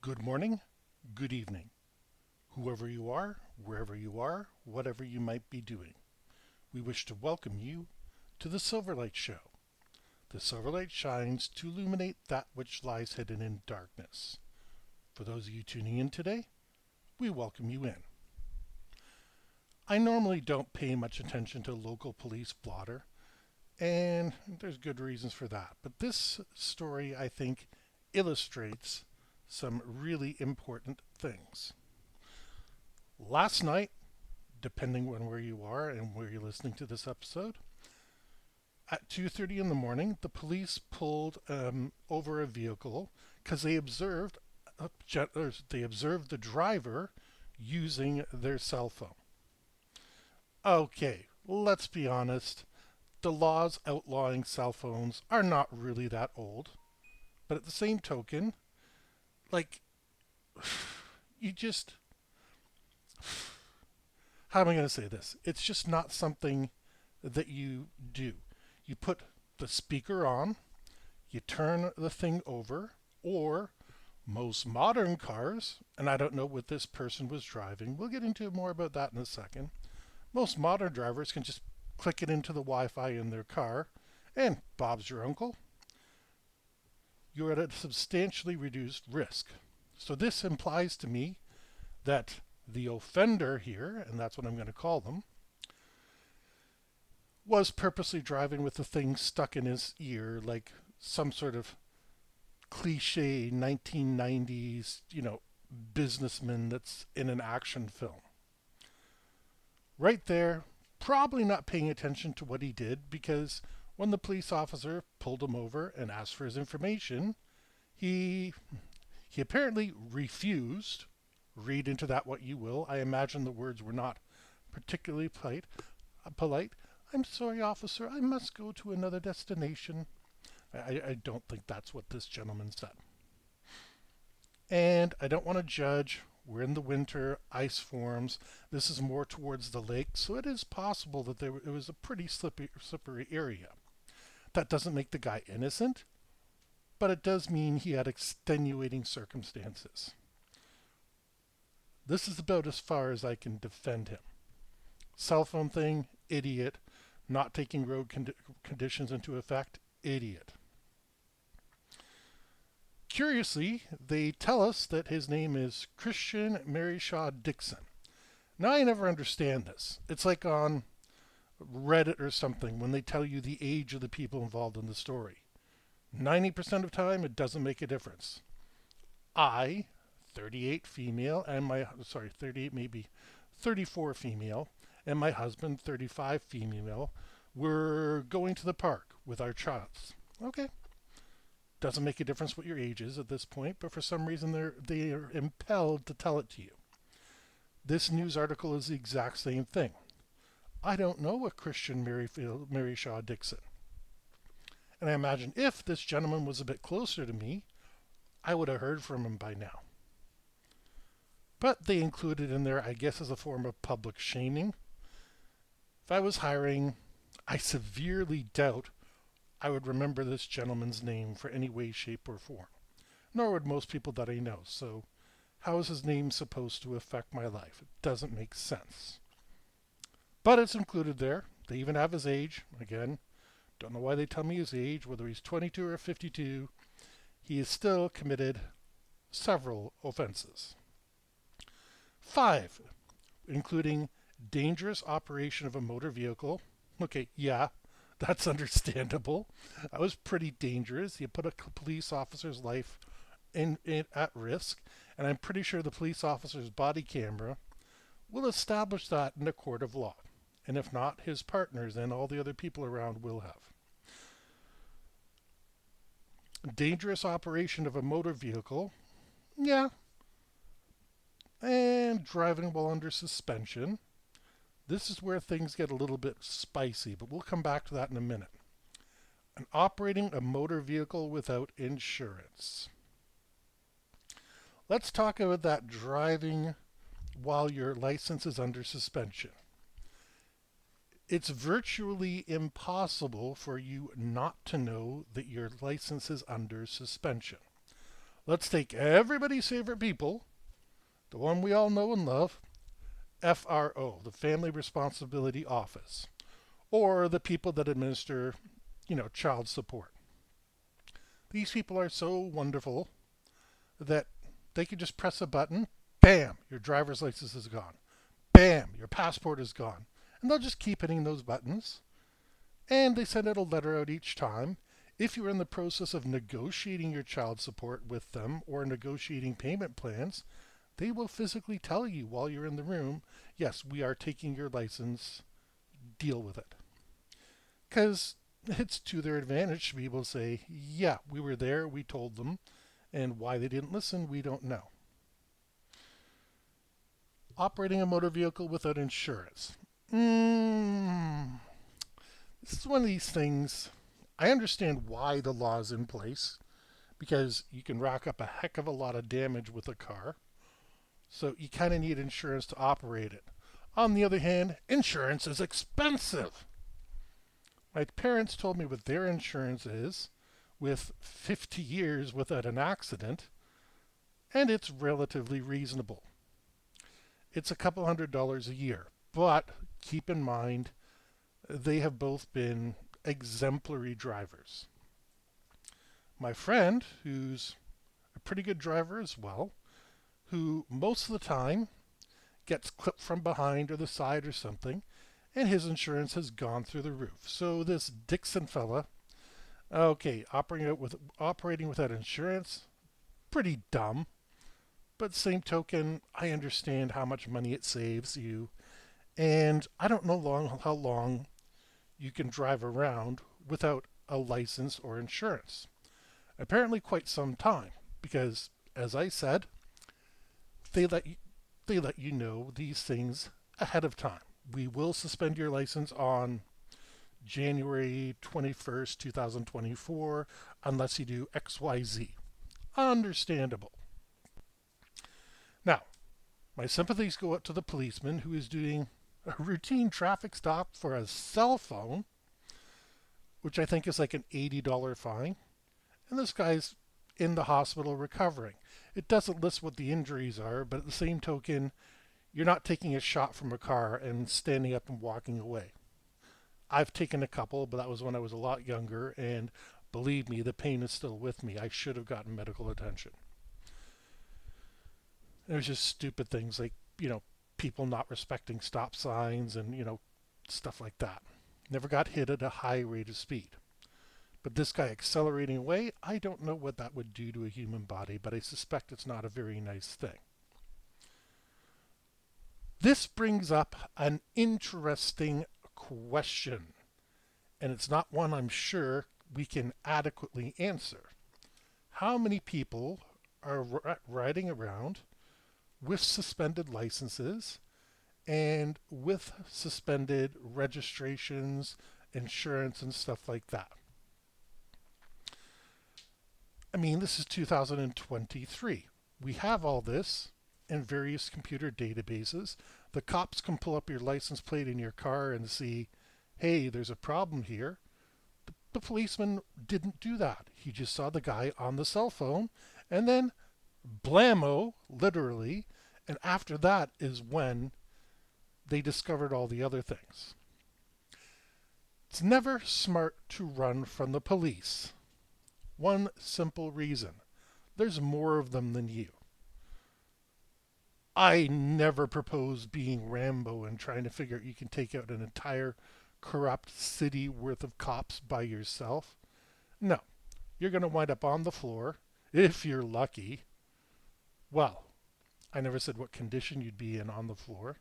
Good morning, good evening, whoever you are, wherever you are, whatever you might be doing. We wish to welcome you to the Silverlight Show. The Silverlight shines to illuminate that which lies hidden in darkness. For those of you tuning in today, we welcome you in. I normally don't pay much attention to local police blotter, and there's good reasons for that. But this story, I think, illustrates some really important things. Last night, depending on where you are and where you're listening to this episode, at 2:30 in the morning, the police pulled over a vehicle because they observed the driver using their cell phone. Okay, let's be honest. The laws outlawing cell phones are not really that old, but at the same token, like you just how am I going to say this? It's just not something that you do. You put the speaker on, you turn the thing over, or most modern cars, and I don't know what this person was driving, we'll get into more about that in a second. Most modern drivers can just click it into the Wi Fi in their car, and Bob's your uncle. You're at a substantially reduced risk. So this implies to me that the offender here, and that's what I'm going to call them, was purposely driving with the thing stuck in his ear like some sort of cliche 1990s, businessman that's in an action film. Right there, probably not paying attention to what he did because when the police officer pulled him over and asked for his information, he apparently refused. Read into that what you will. I imagine the words were not particularly polite. I'm sorry, officer, I must go to another destination. I don't think that's what this gentleman said. And I don't want to judge. We're in the winter, ice forms. This is more towards the lake, so it is possible that it was a pretty slippery area. That doesn't make the guy innocent, but it does mean he had extenuating circumstances. This is about as far as I can defend him. Cell phone thing, idiot. Not taking road conditions into effect, idiot. Curiously, they tell us that his name is Christian Maryshaw Dixon. Now, I never understand this. It's like on Reddit or something when they tell you the age of the people involved in the story. 90% of the time, it doesn't make a difference. I, 38 female, and 38 maybe, 34 female, and my husband, 35 female, were going to the park with our child. Okay. Doesn't make a difference what your age is at this point, but for some reason they are impelled to tell it to you. This news article is the exact same thing. I don't know a Christian Mary Shaw Dixon. And I imagine if this gentleman was a bit closer to me, I would have heard from him by now. But they included in there, I guess, as a form of public shaming. If I was hiring, I severely doubt I would remember this gentleman's name for any way, shape, or form. Nor would most people that I know. So how is his name supposed to affect my life? It doesn't make sense. But it's included there. They even have his age. Again, don't know why they tell me his age, whether he's 22 or 52. He has still committed several offenses. 5, including dangerous operation of a motor vehicle. Okay, yeah, that's understandable. That was pretty dangerous. You put a police officer's life in at risk, and I'm pretty sure the police officer's body camera will establish that in a court of law. And if not, his partners and all the other people around will have. Dangerous operation of a motor vehicle. Yeah. And driving while under suspension. This is where things get a little bit spicy, but we'll come back to that in a minute. And operating a motor vehicle without insurance. Let's talk about that driving while your license is under suspension. It's virtually impossible for you not to know that your license is under suspension. Let's take everybody's favorite people, the one we all know and love, FRO, the Family Responsibility Office, or the people that administer, child support. These people are so wonderful that they can just press a button, bam, your driver's license is gone. Bam, your passport is gone. And they'll just keep hitting those buttons. And they send out a letter out each time. If you're in the process of negotiating your child support with them or negotiating payment plans, they will physically tell you while you're in the room, yes, we are taking your license, deal with it. Because it's to their advantage to be able to say, yeah, we were there, we told them, and why they didn't listen, we don't know. Operating a motor vehicle without insurance. This is one of these things. I understand why the law is in place, because you can rack up a heck of a lot of damage with a car. So you kind of need insurance to operate it. On the other hand, insurance is expensive. My parents told me what their insurance is with 50 years without an accident, and it's relatively reasonable. It's a couple $100 a year, but keep in mind they have both been exemplary drivers. My friend, who's a pretty good driver as well, who most of the time gets clipped from behind or the side or something, and his insurance has gone through the roof. So this Dixon fella, okay, operating without insurance, pretty dumb. But same token, I understand how much money it saves you, and I don't know how long you can drive around without a license or insurance. Apparently quite some time, because as I said, they let you know these things ahead of time. We will suspend your license on January 21st, 2024, unless you do XYZ. Understandable. Now, my sympathies go out to the policeman who is doing a routine traffic stop for a cell phone, which I think is like an $80 fine. And this guy's in the hospital recovering. It doesn't list what the injuries are, but at the same token, you're not taking a shot from a car and standing up and walking away. I've taken a couple, but that was when I was a lot younger, and believe me, the pain is still with me. I should have gotten medical attention. It was just stupid things like, people not respecting stop signs and, stuff like that. Never got hit at a high rate of speed. But this guy accelerating away, I don't know what that would do to a human body, but I suspect it's not a very nice thing. This brings up an interesting question, and it's not one I'm sure we can adequately answer. How many people are riding around with suspended licenses and with suspended registrations, insurance, and stuff like that? I mean, this is 2023. We have all this in various computer databases. The cops can pull up your license plate in your car and see, hey, there's a problem here. The policeman didn't do that. He just saw the guy on the cell phone, and then blammo, literally, and after that is when they discovered all the other things. It's never smart to run from the police. One simple reason. There's more of them than you. I never propose being Rambo and trying to figure out you can take out an entire corrupt city worth of cops by yourself. No. You're going to wind up on the floor, if you're lucky. Well, I never said what condition you'd be in on the floor.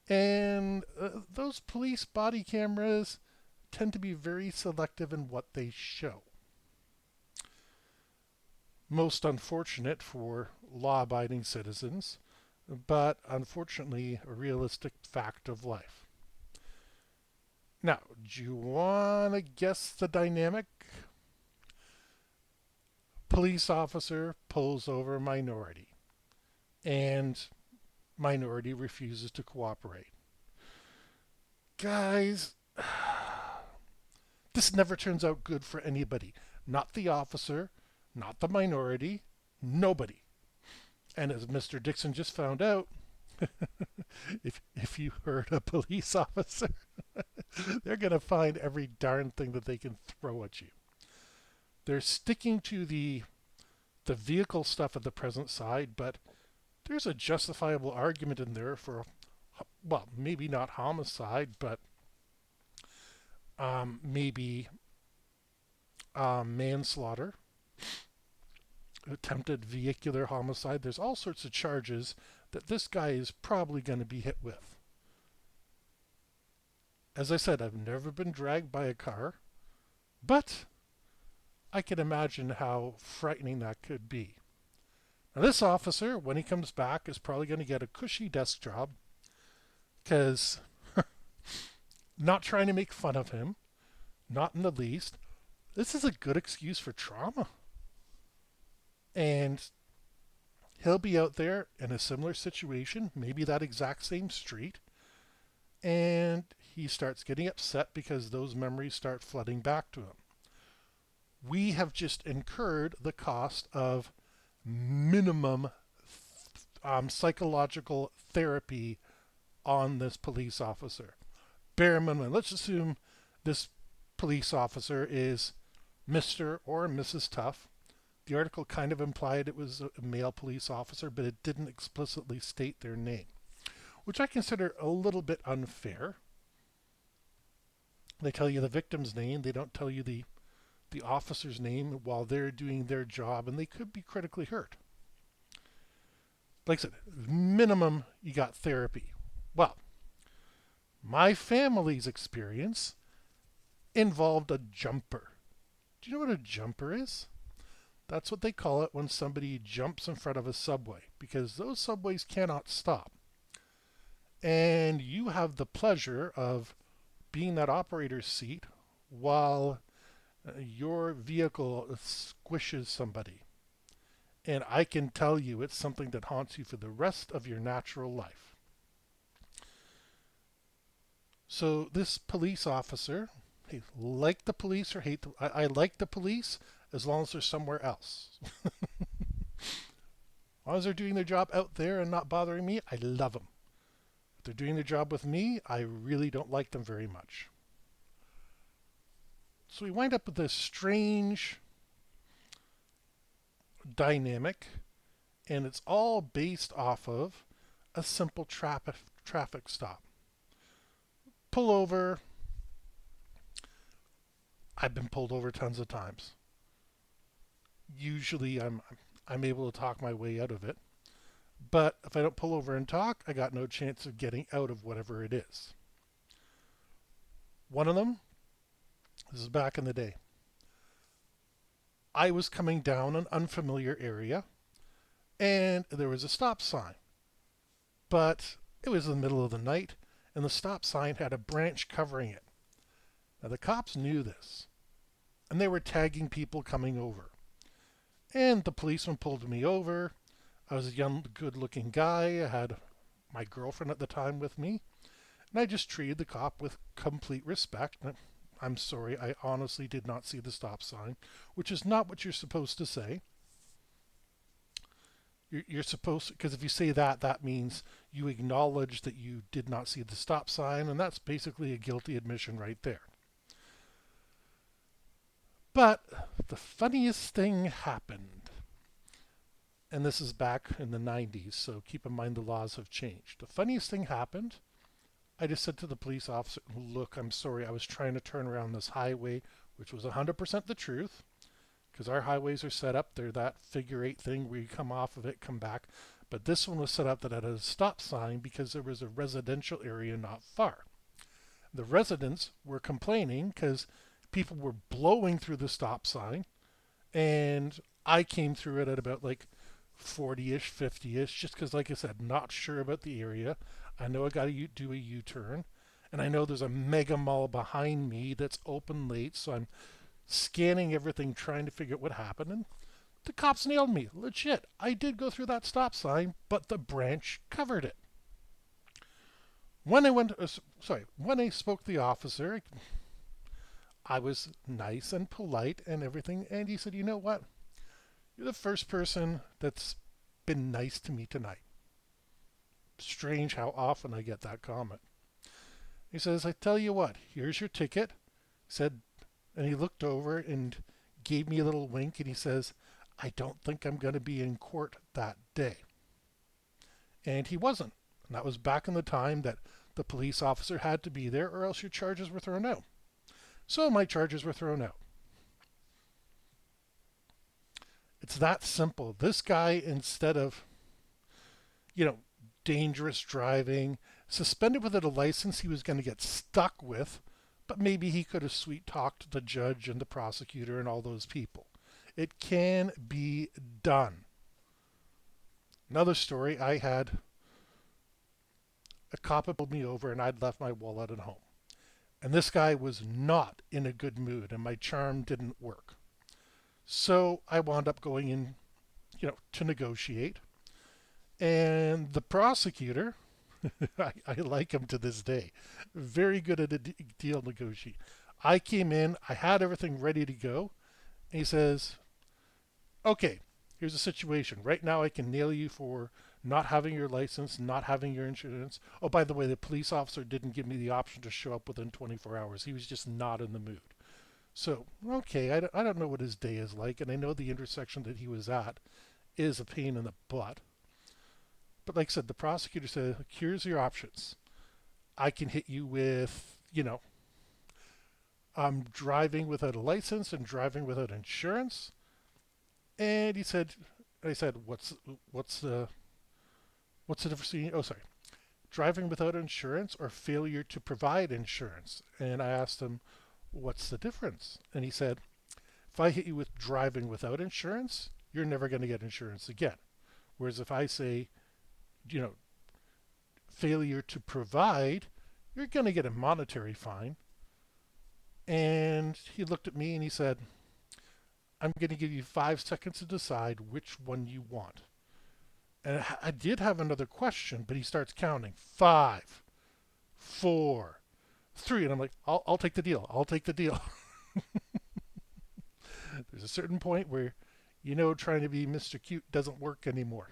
And those police body cameras tend to be very selective in what they show. Most unfortunate for law-abiding citizens, but unfortunately a realistic fact of life. Now, do you want to guess the dynamic? Police officer pulls over minority, and minority refuses to cooperate. Guys, this never turns out good for anybody. Not the officer, not the minority, Nobody. And as Mr. Dixon just found out, if you hurt a police officer, they're going to find every darn thing that they can throw at you. They're sticking to the vehicle stuff at the present side, but there's a justifiable argument in there for, well, maybe not homicide, but maybe manslaughter, attempted vehicular homicide. There's all sorts of charges that this guy is probably going to be hit with. As I said, I've never been dragged by a car, but I can imagine how frightening that could be. Now, this officer, when he comes back, is probably going to get a cushy desk job because not trying to make fun of him, not in the least. This is a good excuse for trauma. And he'll be out there in a similar situation, maybe that exact same street, and he starts getting upset because those memories start flooding back to him. We have just incurred the cost of minimum psychological therapy on this police officer. Bare minimum. Let's assume this police officer is Mr. or Mrs. Tough. The article kind of implied it was a male police officer, but it didn't explicitly state their name, which I consider a little bit unfair. They tell you the victim's name, they don't tell you the officer's name while they're doing their job, and they could be critically hurt. Like I said, minimum you got therapy. Well, my family's experience involved a jumper. Do you know what a jumper is? That's what they call it when somebody jumps in front of a subway, because those subways cannot stop. And you have the pleasure of being that operator's seat while your vehicle squishes somebody. And I can tell you it's something that haunts you for the rest of your natural life. So this police officer, hey, like the police or hate the, I like the police as long as they're somewhere else. As long as they're doing their job out there and not bothering me, I love them. If they're doing their job with me, I really don't like them very much. So we wind up with this strange dynamic, and it's all based off of a simple traffic stop. Pull over. I've been pulled over tons of times. Usually I'm able to talk my way out of it. But if I don't pull over and talk, I got no chance of getting out of whatever it is. One of them, this is back in the day. I was coming down an unfamiliar area, and there was a stop sign. But it was in the middle of the night, and the stop sign had a branch covering it. Now the cops knew this, and they were tagging people coming over. And the policeman pulled me over. I was a young, good-looking guy. I had my girlfriend at the time with me, and I just treated the cop with complete respect. I'm sorry, I honestly did not see the stop sign, which is not what you're supposed to say. You're supposed to, because if you say that, that means you acknowledge that you did not see the stop sign, and that's basically a guilty admission right there. But the funniest thing happened, and this is back in the 90s, so keep in mind the laws have changed. The funniest thing happened. I just said to the police officer, look, I'm sorry, I was trying to turn around this highway, which was 100% the truth, because our highways are set up, they're that figure eight thing where you come off of it, come back. But this one was set up that had a stop sign because there was a residential area not far. The residents were complaining because people were blowing through the stop sign, and I came through it at about like 40-ish, 50-ish, just because, like I said, not sure about the area. I know I got to do a U-turn, and I know there's a mega mall behind me that's open late, so I'm scanning everything, trying to figure out what happened, and the cops nailed me. Legit, I did go through that stop sign, but the branch covered it. When I spoke to the officer, I was nice and polite and everything, and he said, you know what? You're the first person that's been nice to me tonight. Strange how often I get that comment. He says, I tell you what, here's your ticket. He said, and he looked over and gave me a little wink and he says, I don't think I'm going to be in court that day. And he wasn't. And that was back in the time that the police officer had to be there or else your charges were thrown out. So my charges were thrown out. It's that simple. This guy, instead of, you know, dangerous driving, suspended without a license he was going to get stuck with, but maybe he could have sweet talked the judge and the prosecutor and all those people. It can be done. Another story, I had a cop had pulled me over and I'd left my wallet at home. And this guy was not in a good mood and my charm didn't work. So I wound up going in, to negotiate. And the prosecutor, I like him to this day, very good at a deal negotiating. I came in, I had everything ready to go, and he says, okay, here's the situation. Right now I can nail you for not having your license, not having your insurance. Oh, by the way, the police officer didn't give me the option to show up within 24 hours. He was just not in the mood. So, okay, I don't know what his day is like, and I know the intersection that he was at is a pain in the butt. But like I said, the prosecutor said, here's your options. I can hit you with, I'm driving without a license and driving without insurance. And I said, what's the difference? Oh, sorry. Driving without insurance or failure to provide insurance. And I asked him, what's the difference? And he said, if I hit you with driving without insurance, you're never going to get insurance again. Whereas if I say, failure to provide, you're going to get a monetary fine. And he looked at me and he said, I'm going to give you 5 seconds to decide which one you want. And I did have another question, but he starts counting. 5, 4, 3. And I'm like, I'll take the deal. I'll take the deal. There's a certain point where, trying to be Mr. Cute doesn't work anymore.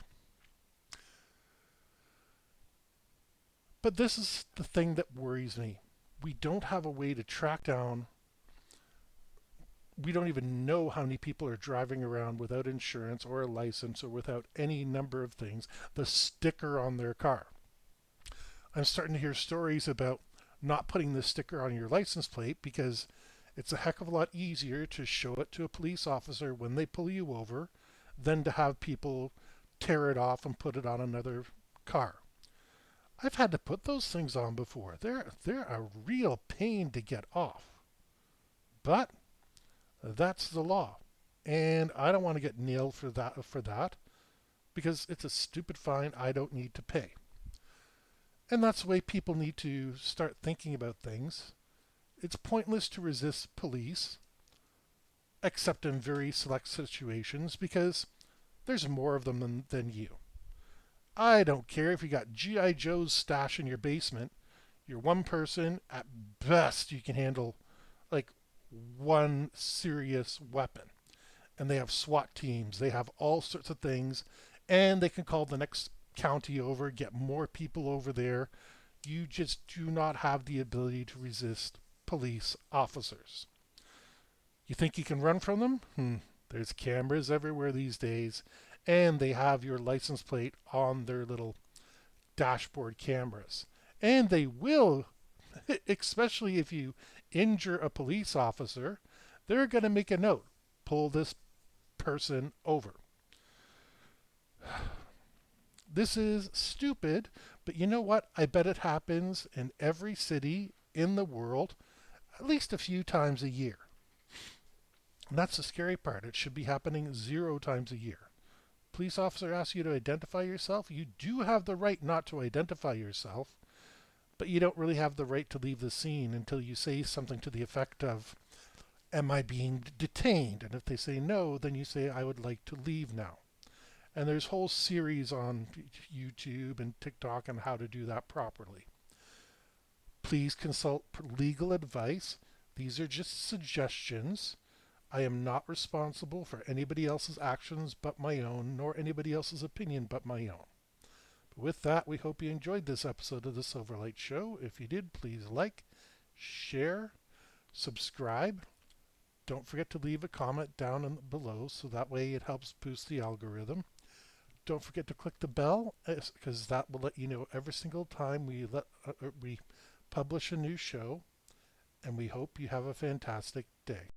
But this is the thing that worries me. We don't have a way to track down. We don't even know how many people are driving around without insurance or a license or without any number of things, the sticker on their car. I'm starting to hear stories about not putting the sticker on your license plate because it's a heck of a lot easier to show it to a police officer when they pull you over than to have people tear it off and put it on another car. I've had to put those things on before. They're a real pain to get off. But that's the law. And I don't want to get nailed for that because it's a stupid fine I don't need to pay. And that's the way people need to start thinking about things. It's pointless to resist police, except in very select situations, because there's more of them than you. I don't care if you got G.I. Joe's stash in your basement. You're one person. At best, you can handle like one serious weapon. And they have SWAT teams. They have all sorts of things. And they can call the next county over, get more people over there. You just do not have the ability to resist police officers. You think you can run from them? There's cameras everywhere these days. And they have your license plate on their little dashboard cameras. And they will, especially if you injure a police officer, they're going to make a note. Pull this person over. This is stupid, but you know what? I bet it happens in every city in the world at least a few times a year. And that's the scary part. It should be happening 0 times a year. Police officer asks you to identify yourself. You do have the right not to identify yourself, but you don't really have the right to leave the scene until you say something to the effect of, am I being detained? And if they say no, then you say, I would like to leave now. And there's whole series on YouTube and TikTok on how to do that properly. Please consult legal advice. These are just suggestions. I am not responsible for anybody else's actions but my own, nor anybody else's opinion but my own. But with that, we hope you enjoyed this episode of the Silverlight Show. If you did, please like, share, subscribe. Don't forget to leave a comment down below so that way it helps boost the algorithm. Don't forget to click the bell because that will let you know every single time we publish a new show. And we hope you have a fantastic day.